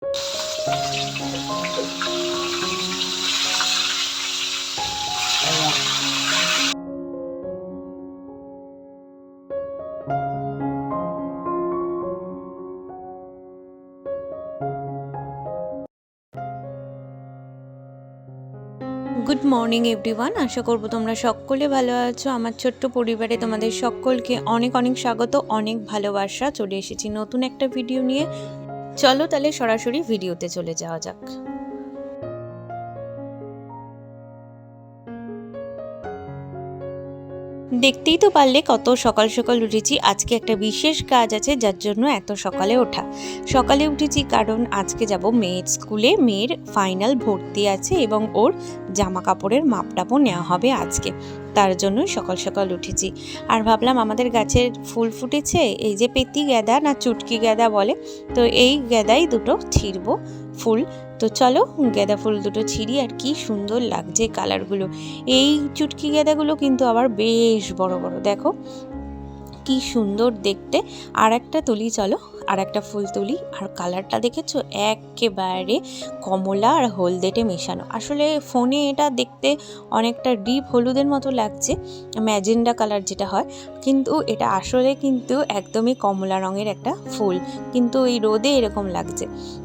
Good morning everyone, আশা করব তোমরা সকলে ভালো আছো। আমার ছোট্ট পরিবারে তোমাদের সকলকে অনেক অনেক স্বাগত, অনেক ভালোবাসা। চলে এসেছি নতুন একটা ভিডিও নিয়ে। চলো তাহলে সরাসরি ভিডিওতে চলে যাওয়া যাক। দেখতেই তো পারলে কত সকাল সকাল উঠেছি। আজকে একটা বিশেষ কাজ আছে, যার জন্য এত সকালে ওঠা। সকালে উঠেছি কারণ আজকে যাব মেয়ের স্কুলে। মেয়ের ফাইনাল ভর্তি আছে এবং ওর জামা কাপড়ের মাপটাপও নেওয়া হবে আজকে, তার জন্য সকাল সকাল উঠেছি। আর ভাবলাম আমাদের গাছের ফুল ফুটেছে, এই যে পেতি গাঁদা না চুটকি গাঁদা বলে, তো এই গাঁদাই দুটো ছিঁড়বো ফুল। তো চলো গাঁদা ফুল দুটো ছিঁড়ি। আর কি সুন্দর লাগছে কালারগুলো। এই চুটকি গাঁদাগুলো কিন্তু আবার বেশ বড় বড়, দেখো কি সুন্দর দেখতে। আর একটা তুলি, চলো আর একটা ফুল তুলি। আর কালারটা দেখেছো, একেবারে কমলা আর হলদেটে মেশানো। আসলে ফোনে এটা দেখতে অনেকটা ডিপ হলুদের মতো লাগছে, ম্যাজেন্ডা কালার যেটা হয়, কিন্তু এটা আসলে কিন্তু একদমই কমলা রঙের একটা ফুল, কিন্তু এই রোদে এরকম লাগছে।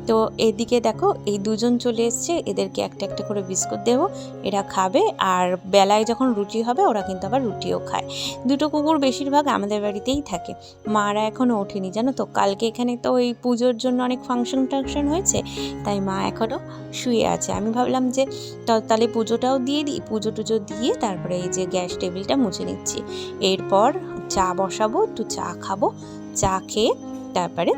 তো এদিকে দেখো এই দুজন চলে এসছে, এদেরকে একটা একটা করে বিস্কুট দেবো, এরা খাবে। আর বেলায় যখন রুটি হবে ওরা কিন্তু আবার রুটিও খায়। দুটো কুকুর বেশিরভাগ আমাদের বাড়িতেই থাকে। মারা এখনও ওঠেনি জানো তো, কালকে এখানে তো ওই পুজোর জন্য অনেক ফাংশন টাংশন হয়েছে, তাই মা এখনও শুয়ে আছে। আমি ভাবলাম যে তাহলে পুজোটাও দিয়ে দিই, পুজো টুজো দিয়ে তারপরে এই যে গ্যাস টেবিলটা মুছে নিচ্ছি। এরপর চা বসাবো, একটু চা খাবো, চা খেয়ে তারপরে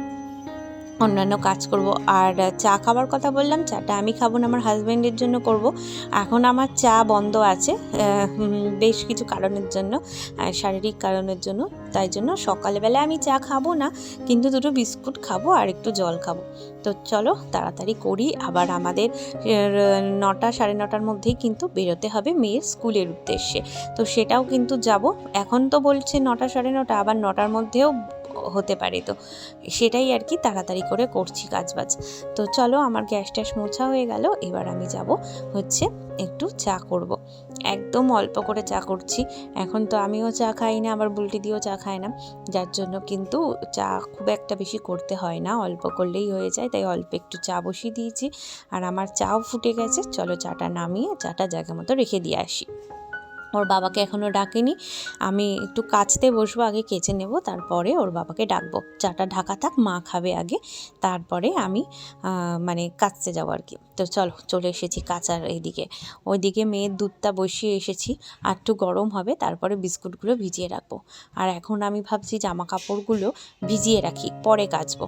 অন্যান্য কাজ করব। আর চা খাবার কথা বললাম, চাটা আমি খাবো না, আমার হাজব্যান্ডের জন্য করব। এখন আমার চা বন্ধ আছে বেশ কিছু কারণের জন্য, শারীরিক কারণের জন্য। তাই জন্য সকালবেলা আমি চা খাবো না, কিন্তু দুটো বিস্কুট খাবো আর একটু জল খাবো। তো চলো তাড়াতাড়ি করি। আবার আমাদের 9টা সাড়ে 9টার মধ্যেই কিন্তু বেরোতে হবে মেয়ের স্কুলের উদ্দেশ্যে। তো সেটাও কিন্তু যাব। এখন তো বলছে 9টা সাড়ে 9টা, আবার 9টার মধ্যেও হতে পারে, তো সেটাই আর কি তাড়াতাড়ি করে করছি কাজবাজ। তো চলো আমার গ্যাস ট্যাস মোছা হয়ে গেল, এবার আমি যাব হচ্ছে একটু চা করব। একদম অল্প করে চা করছি। এখন তো আমিও চা খাই না, আবার বুলটি দিয়েও চা খায় না, যার জন্য কিন্তু চা খুব একটা বেশি করতে হয় না, অল্প করলেই হয়ে যায়। তাই অল্প একটু চা বসিয়ে দিয়েছি। আর আমার চাও ফুটে গেছে, চলো চাটা নামিয়ে চাটা জায়গা মতো রেখে দিয়ে আসি। ওর বাবাকে এখনও ডাকিনি, আমি একটু কাচতে বসবো, আগে কেচে নেব, তারপরে ওর বাবাকে ডাকবো। চাটা ঢাকা থাক, মা খাবে আগে, তারপরে আমি মানে কাচতে যাবো আর কি। তো চলো চলে এসেছি কাচার এইদিকে। ওইদিকে মেয়ের দুধটা বসিয়ে এসেছি, আর একটু গরম হবে, তারপরে বিস্কুটগুলো ভিজিয়ে রাখবো। আর এখন আমি ভাবছি জামা কাপড়গুলো ভিজিয়ে রাখি, পরে কাচবো।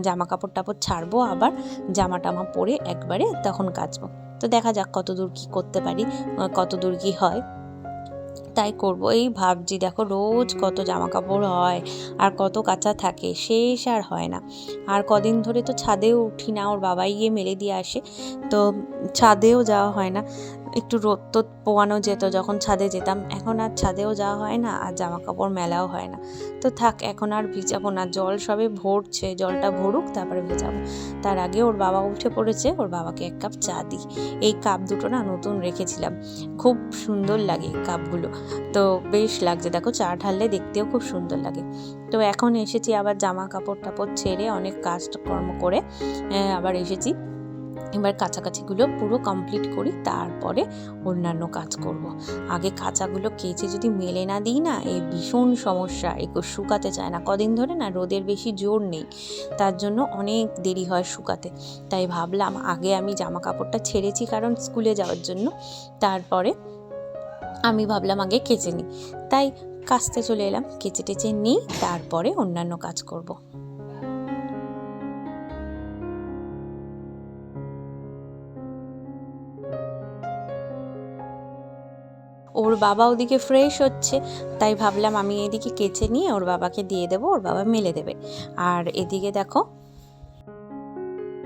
জামা কাপড় টাপড় ছাড়বো, আবার জামা টামা পরে একবারে তখন কাচবো। তো দেখা যাক কতদূর কী করতে পারি, কতদূর কী হয়, তাই করবো। এই ভাবছি দেখো রোজ কত জামা কাপড় হয় আর কত কাঁচা থাকে, শেষ আর হয় না। আর কদিন ধরে তো ছাদেও উঠি না, ওর বাবাই গিয়ে মেলে দিয়ে আসে, তো ছাদেও যাওয়া হয় না। একটু রোদ টোদ পোয়ানো যেত যখন ছাদে যেতাম, এখন আর ছাদেও যাওয়া হয় না, আর জামা কাপড় মেলাও হয় না। তো থাক, এখন আর ভিজাবো না, জল সবে ভরছে, জলটা ভরুক তারপরে ভেজাবো। তার আগে ওর বাবা উঠে পড়েছে, ওর বাবাকে এক কাপ চা দিই। এই কাপ দুটো না নতুন রেখেছিলাম, খুব সুন্দর লাগে কাপগুলো, তো বেশ লাগছে, দেখো চা ঢাললে দেখতেও খুব সুন্দর লাগে। তো এখন এসেছি আবার জামা কাপড় টাপড় ছেড়ে অনেক কাজকর্ম করে আবার এসেছি। এবার কাছাকাছিগুলো পুরো কমপ্লিট করি, তারপরে অন্যান্য কাজ করব। আগে কাঁচাগুলো কেচে যদি মেলে না দিই না, এই ভীষণ সমস্যা, এগুলো শুকাতে চায় না। কদিন ধরে না রোদের বেশি জোর নেই, তার জন্য অনেক দেরি হয় শুকাতে। তাই ভাবলাম আগে আমি জামা কাপড়টা ছেড়েছি কারণ স্কুলে যাওয়ার জন্য, তারপরে আমি ভাবলাম আগে কেচে নিই, তাই কাচতে চলে এলাম। কেচে টেচে নিই, তারপরে অন্যান্য কাজ করব। ওর বাবা ওদিকে ফ্রেশ হচ্ছে, তাই ভাবলাম আমি এদিকে কেচে নিয়ে ওর বাবাকে দিয়ে দেবো, ওর বাবা মেলে দেবে। আর এদিকে দেখো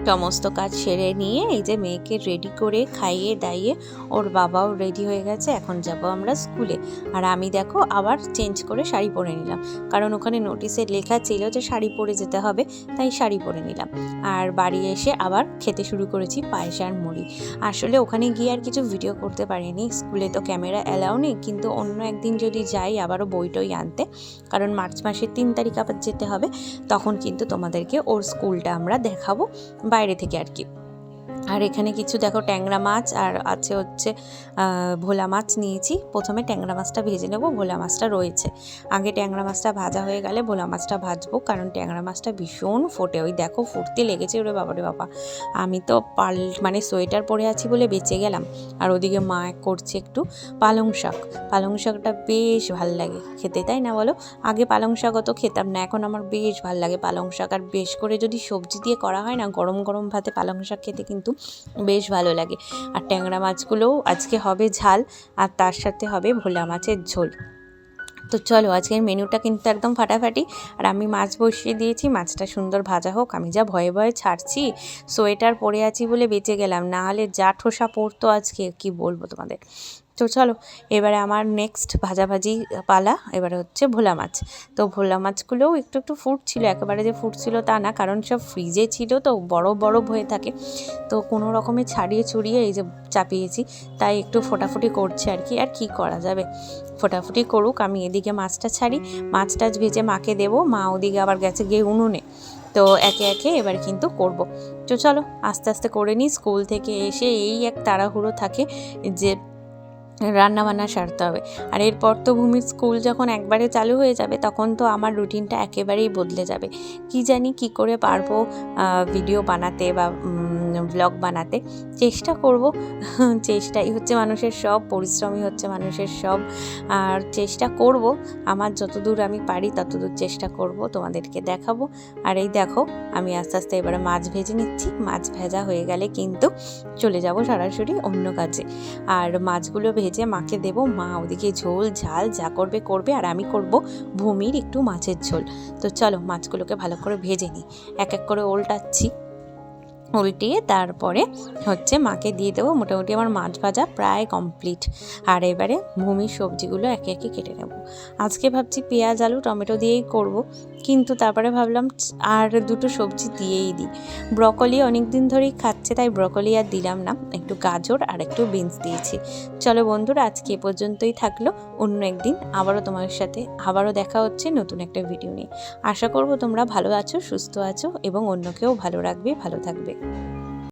সমস্ত কাজ সেরে নিয়ে এই যে মেয়েকে রেডি করে খাইয়ে দাইয়ে ওর বাবাও রেডি হয়ে গেছে। এখন যাব আমরা স্কুলে। আর আমি দেখো আবার চেঞ্জ করে শাড়ি পরে নিলাম, কারণ ওখানে নোটিশে লেখা ছিল যে শাড়ি পরে যেতে হবে, তাই শাড়ি পরে নিলাম। আর বাড়ি এসে আবার খেতে শুরু করেছি পায়েস আর মুড়ি। আসলে ওখানে গিয়ে আর কিছু ভিডিও করতে পারিনি, স্কুলে তো ক্যামেরা অ্যালাউ নেই, কিন্তু অন্য একদিন যদি যাই আবারও বইটই আনতে, কারণ মার্চ মাসের 3 তারিখ আবার যেতে হবে, তখন কিন্তু তোমাদেরকে ওর স্কুলটা আমরা দেখাবো বাইরে থেকে আর কি। আর এখানে কিছু দেখো ট্যাংরা মাছ আর আছে হচ্ছে ভোলা মাছ নিয়েছি। প্রথমে ট্যাংরা মাছটা ভেজে নেব, ভোলা মাছটা রয়েছে। আগে ট্যাংরা মাছটা ভাজা হয়ে গেলে ভোলা মাছটা ভাজবো, কারণ ট্যাংরা মাছটা ভীষণ ফোটে। ওই দেখো ফুটতে লেগেছে, ওরে বাবারে বাবা। আমি তো মানে সোয়েটার পরে আছি বলে বেঁচে গেলাম। আর ওদিকে মা করছে একটু পালং শাক। পালং শাকটা বেশ ভাল লাগে খেতে, তাই না বলো? আগে পালং শাক অত খেতাম না, এখন আমার বেশ ভাল লাগে পালং শাক। আর বেশ করে যদি সবজি দিয়ে করা হয় না, গরম গরম ভাতে পালং শাক খেতে কিন্তু বেশ ভালো লাগে। আর ট্যাংরা মাছগুলোও আজকে হবে ঝাল, আর তার সাথে হবে ভোলা মাছের ঝোল। তো চলো আজকের মেনুটা কিন্তু একদম ফাটাফাটি। আর আমি মাছ বসিয়ে দিয়েছি, মাছটা সুন্দর ভাজা হোক। আমি যা ভয়ে ভয়ে ছাড়ছি, সোয়েটার পরে আছি বলে বেঁচে গেলাম, না হলে যা ঠোসা পড়তো আজকে কি বলবো তোমাদের। তো চলো এবারে আমার নেক্সট ভাজাভাজি পালা। এবারে হচ্ছে ভোলা মাছ। তো ভোলা মাছগুলোও একটু একটু ফুটছিল, একেবারে যে ফুটছিল তা না, কারণ সব ফ্রিজে ছিল তো বরফ হয়ে থাকে, তো কোনো রকমে ছাড়িয়ে ছুড়িয়ে এই যে চাপিয়েছি, তাই একটু ফোটাফুটি করছে আর কি। আর কি করা যাবে, ফোটাফুটি করুক, আমি এদিকে মাছটা ছাড়ি, মাছটা ভেজে মাকে দেবো। মা ওদিকে আবার গেছে গিয়ে উনুনে। তো একে একে এবার কিন্তু করব। তো চলো আস্তে আস্তে করে নিই। স্কুল থেকে এসে এই এক তাড়াহুড়ো থাকে যে রান্নাবান্না সারতে হবে। আর এরপর তো ভূমির স্কুল যখন একবারে চালু হয়ে যাবে, তখন তো আমার রুটিনটা একেবারেই বদলে যাবে। কি জানি কি করে পারবো ভিডিও বানাতে বা ব্লগ বানাতে। চেষ্টা করব, চেষ্টাই হচ্ছে মানুষের সব, পরিশ্রমই হচ্ছে মানুষের সব। আর চেষ্টা করব, আমার যতদূর আমি পারি ততদূর চেষ্টা করব, তোমাদেরকে দেখাবো। আর এই দেখো আমি আস্তে আস্তে এবারে মাছ ভেজে নিচ্ছি। মাছ ভাজা হয়ে গেলে কিন্তু চলে যাব সরাসরি অন্য কাজে। আর মাছগুলো ভেজে মাকে দেবো, মা ওদিকে ঝোল ঝাল যা করবে করবে, আর আমি করব ভূমির একটু মাছের ঝোল। তো চলো মাছগুলোকে ভালো করে ভেজে নিই, এক এক করে উল্টিয়ে তারপরে হচ্ছে মাকে দিয়ে দেবো। মোটামুটি আমার মাছ ভাজা প্রায় কমপ্লিট। আর এবারে ভূমির সবজিগুলো একে একে কেটে নেব। আজকে ভাবছি পেঁয়াজ আলু টমেটো দিয়েই করব, কিন্তু তারপরে ভাবলাম আর দুটো সবজি দিয়েই দিই। ব্রকলি অনেক দিন ধরেই খাচ্ছে, তাই ব্রকলি আর দিলাম না, একটু গাজর আর একটু বিনস দিয়েছি। চলো বন্ধুরা আজকে এ পর্যন্তই থাকলো। অন্য একদিন আবারও তোমার সাথে দেখা হচ্ছে নতুন একটা ভিডিও নিয়ে। আশা করব তোমরা ভালো আছো, সুস্থ আছো এবং অন্যকেও ভালো রাখবে, ভালো থাকবে।